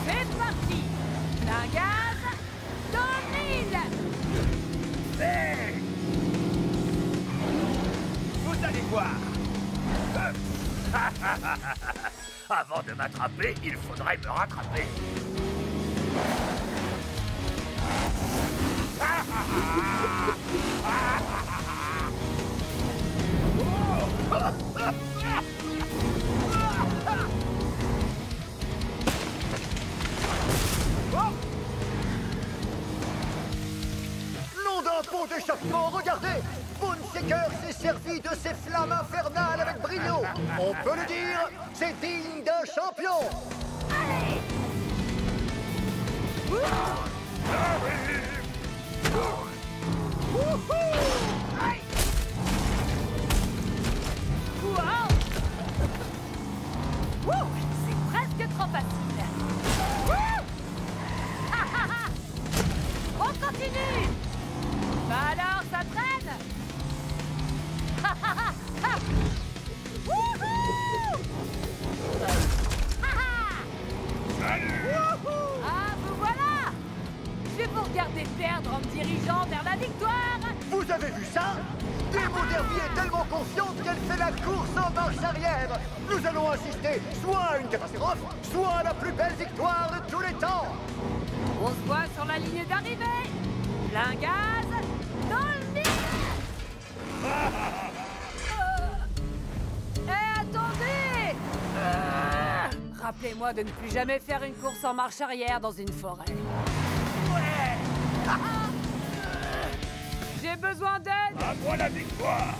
C'est parti! La gaz, dans l'île! Vous allez voir. Avant de m'attraper, il faudrait me rattraper. Nom d'un pont d'échappement, regardez! Bone Shaker s'est servi de ses flammes infernales avec brio. On peut le dire, c'est digne d'un champion. Wow! Wouh! C'est presque trop facile! Wouh! Ha, ha, ha! On continue! Bah alors, ça traîne! Ha, ha, ha, ha! Wouhou! Ha, ha! Wouhou! Ah, vous voilà! Je vais vous regarder perdre en me dirigeant vers la victoire! Vous avez vu ça? Demo Derby est tellement confiante qu'elle fait la course en marche arrière. Nous allons assister soit à une catastrophe, soit à la plus belle victoire de tous les temps. On se voit sur la ligne d'arrivée. Plein gaz, dans le mille. Attendez. Rappelez-moi de ne plus jamais faire une course en marche arrière dans une forêt. Ouais. J'ai besoin d'aide. À moi la victoire.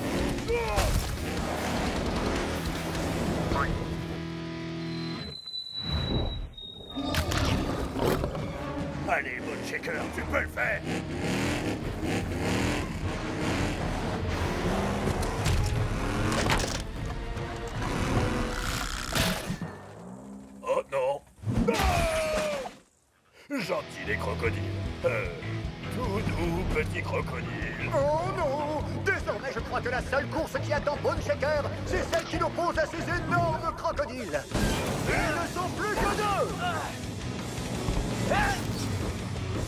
Allez, Bone Shaker, tu peux le faire. Oh non. Gentil les crocodiles. Tout doux petit crocodile. Oh non! Désormais, je crois que la seule course qui attend Bone Shaker, c'est celle qui l'oppose à ces énormes crocodiles. Ils ne sont plus que deux!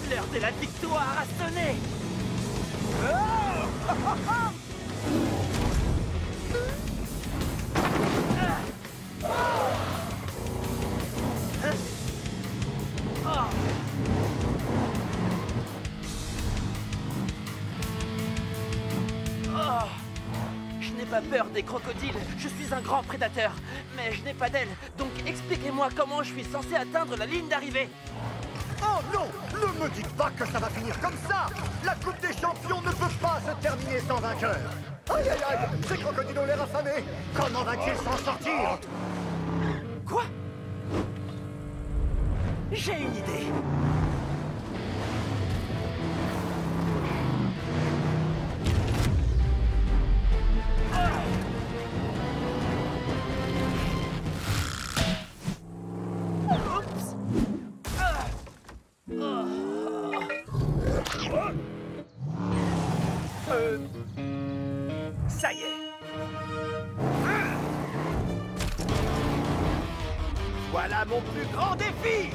L'heure de la victoire a sonné. Je n'ai pas peur des crocodiles, je suis un grand prédateur, mais je n'ai pas d'ailes, donc expliquez-moi comment je suis censé atteindre la ligne d'arrivée. Oh non! Ne me dites pas que ça va finir comme ça! La Coupe des Champions ne peut pas se terminer sans vainqueur! Aïe aïe aïe! Ces crocodiles ont l'air affamés! Comment va-t-il s'en sortir? Quoi? J'ai une idée. Ça y est. Voilà mon plus grand défi!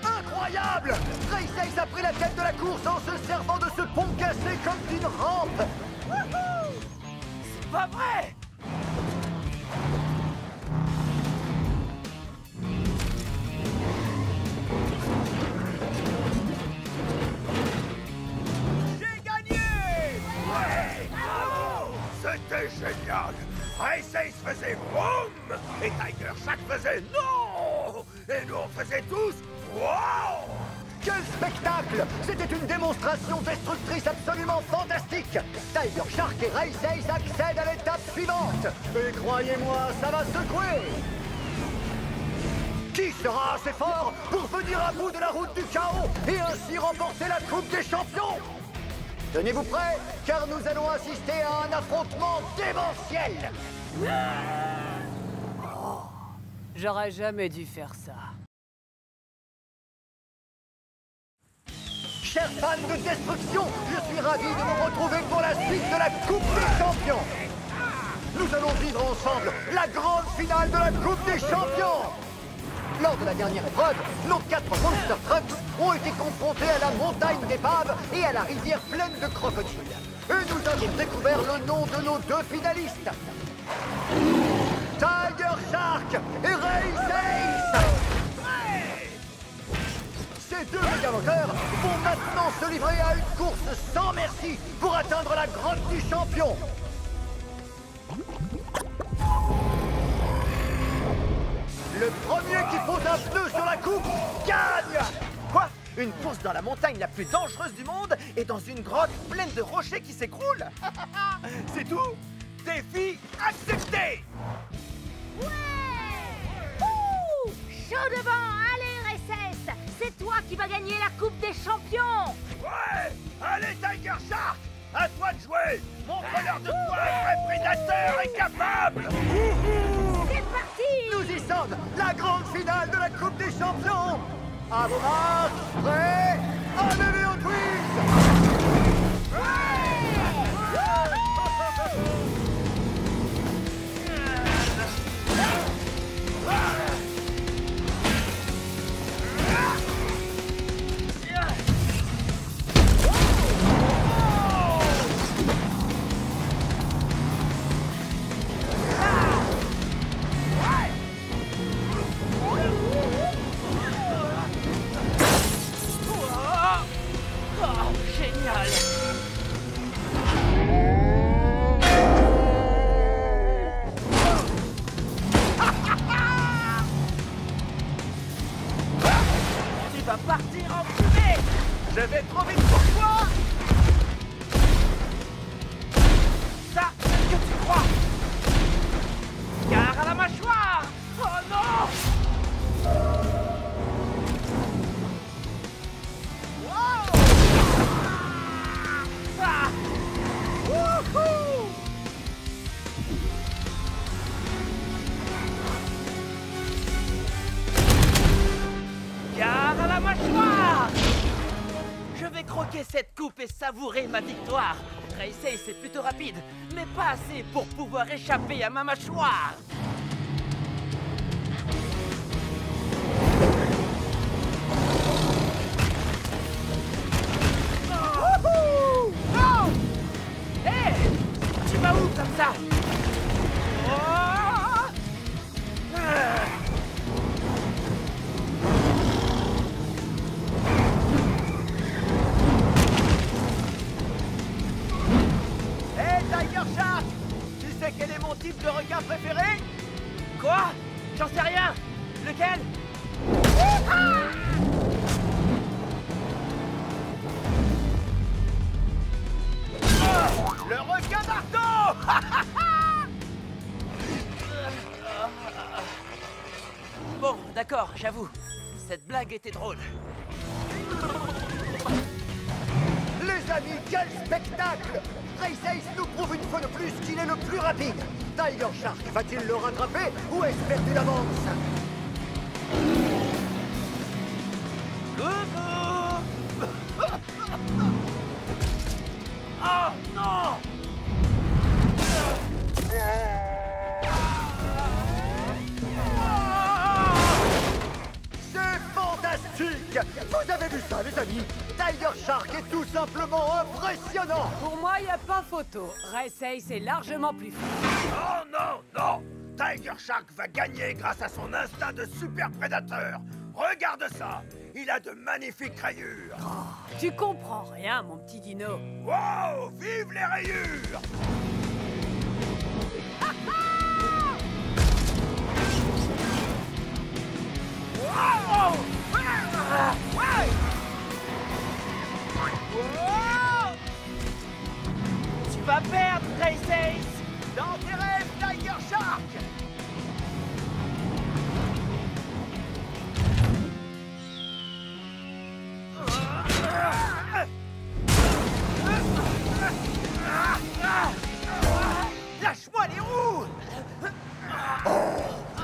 Incroyable! Race a pris la tête de la course en se servant de ce pont cassé comme d'une rampe! C'est pas vrai! J'ai gagné! Ouais! Bravo! C'était génial! Race Ace faisait boum! Et Tiger Shark faisait non! Et nous on faisait tous wow! Quel spectacle! C'était une démonstration destructrice absolument fantastique! Tiger Shark et Race Ace accèdent à l'étape suivante! Et croyez-moi, ça va secouer! Qui sera assez fort pour venir à bout de la route du chaos et ainsi remporter la Coupe des Champions? Tenez-vous prêts, car nous allons assister à un affrontement démentiel! Oh, j'aurais jamais dû faire ça. Chers fans de destruction, je suis ravi de vous retrouver pour la suite de la Coupe des Champions. Nous allons vivre ensemble la grande finale de la Coupe des Champions. Lors de la dernière épreuve, nos 4 Monster Trucks ont été confrontés à la montagne d'épaves et à la rivière pleine de crocodiles. Et nous avons découvert le nom de nos 2 finalistes. Tiger Shark et Race Ace. Ces 2 méga-moteurs vont maintenant se livrer à une course sans merci pour atteindre la grotte du champion. Le premier qui pose un pneu sur la coupe gagne! Quoi? Une course dans la montagne la plus dangereuse du monde et dans une grotte pleine de rochers qui s'écroulent? C'est tout? Défi accepté! Ouh! Chaud devant, allez RSS! C'est toi qui vas gagner la Coupe des Champions! Ouais! Allez Tiger Shark! À toi de jouer! Montre-leur de quoi un vrai prédateur est capable! C'est parti! Nous y sommes! La grande finale de la Coupe des Champions! À vos marques, prêts, allez les Hot Wheels! Ouais! piquer cette coupe et savourer ma victoire. Race c'est plutôt rapide, mais pas assez pour pouvoir échapper à ma mâchoire. Wouhou! Oh! Hey! Tu vas où comme ça? Oh! Ah! Hey, Tiger Shark! Tu sais quel est mon type de requin préféré? Quoi? J'en sais rien. Lequel? Le requin marteau! Bon, d'accord, j'avoue. Cette blague était drôle. Les amis, quel spectacle! Race Ace nous prouve une fois de plus qu'il est le plus rapide. Tiger Shark va-t-il le rattraper ou est-ce perdu d'avance? Oh non! C'est fantastique! Vous avez vu ça, les amis? Tiger Shark est tout simplement impressionnant! Pour moi, il n'y a pas photo. Race Ace est largement plus fort. Oh non, non! Tiger Shark va gagner grâce à son instinct de super prédateur. Regarde ça! Il a de magnifiques rayures. Tu comprends rien, mon petit dino. Wow! Vive les rayures! Wow! Tu vas perdre, Race Ace! Dans tes rêves, Tiger Shark! Lâche-moi les roues!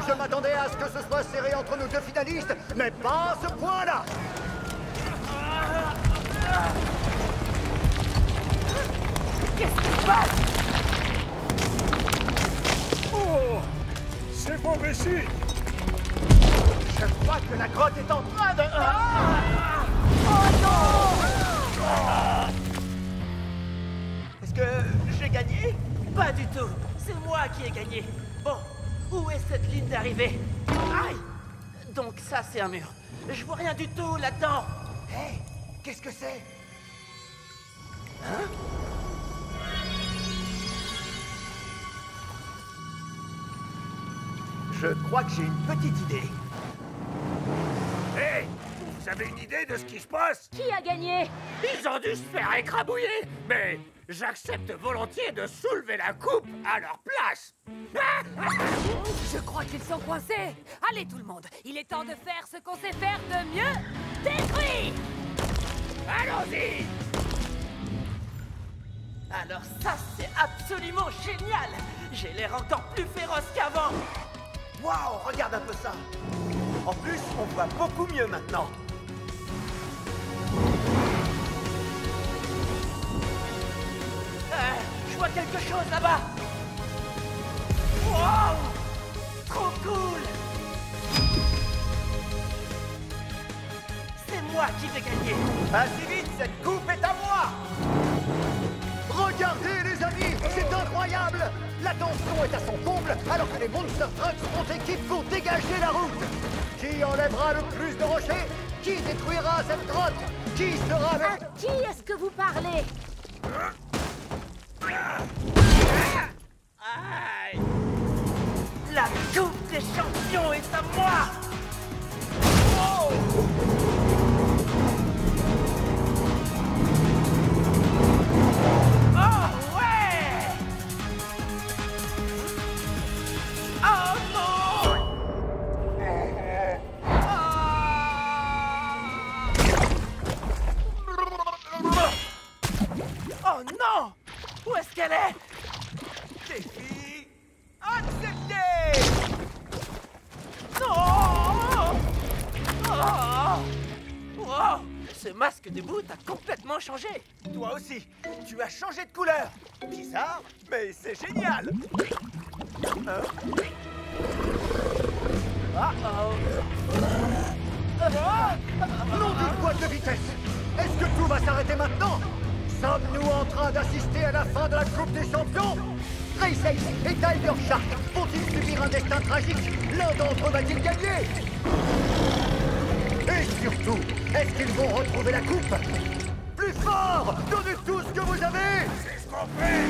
Je m'attendais à ce que ce soit serré entre nos deux finalistes, mais pas à ce point-là! Qu'est-ce qui se passe? Oh! C'est mauvais signe! Je crois que la grotte est en train de... Est-ce que j'ai gagné? Pas du tout. C'est moi qui ai gagné. Bon, où est cette ligne d'arrivée? Aïe! Donc ça, c'est un mur. Je vois rien du tout là-dedans. Hé! Qu'est-ce que c'est? Je crois que j'ai une petite idée. Hé! Vous avez une idée de ce qui se passe? Qui a gagné? Ils ont dû se faire écrabouiller! Mais j'accepte volontiers de soulever la coupe à leur place! Je crois qu'ils sont coincés. Allez, tout le monde, il est temps de faire ce qu'on sait faire de mieux. Détruire! Allons-y! Alors ça, c'est absolument génial! J'ai l'air encore plus féroce qu'avant! Waouh, regarde un peu ça! En plus, on voit beaucoup mieux maintenant. Je vois quelque chose là-bas! Wow! Trop cool! C'est moi qui vais gagner! Pas si vite, cette coupe est à moi! Regardez, les amis, c'est incroyable! La tension est à son comble alors que les Monster Trucks font équipe pour dégager la route. Qui enlèvera le plus de rochers? Qui détruira cette grotte? Qui sera le... À qui est-ce que vous parlez? Aïe! La coupe des champions est à moi! Oh! Oh ouais! Oh non! Oh non! Où est-ce qu'elle est? Défi accepté! Non! Oh! Oh! Ce masque de boot a complètement changé. Toi aussi, tu as changé de couleur. Bizarre, mais c'est génial. Non d'une boîte de vitesse. Est-ce que tout va s'arrêter maintenant? Sommes-nous en train d'assister à la fin de la Coupe des Champions? Race Ace et Tiger Shark vont-ils subir un destin tragique? L'un d'entre eux va-t-il gagner? Et surtout, est-ce qu'ils vont retrouver la coupe? Plus fort! Donnez tout ce que vous avez! C'est ce qu'on fait.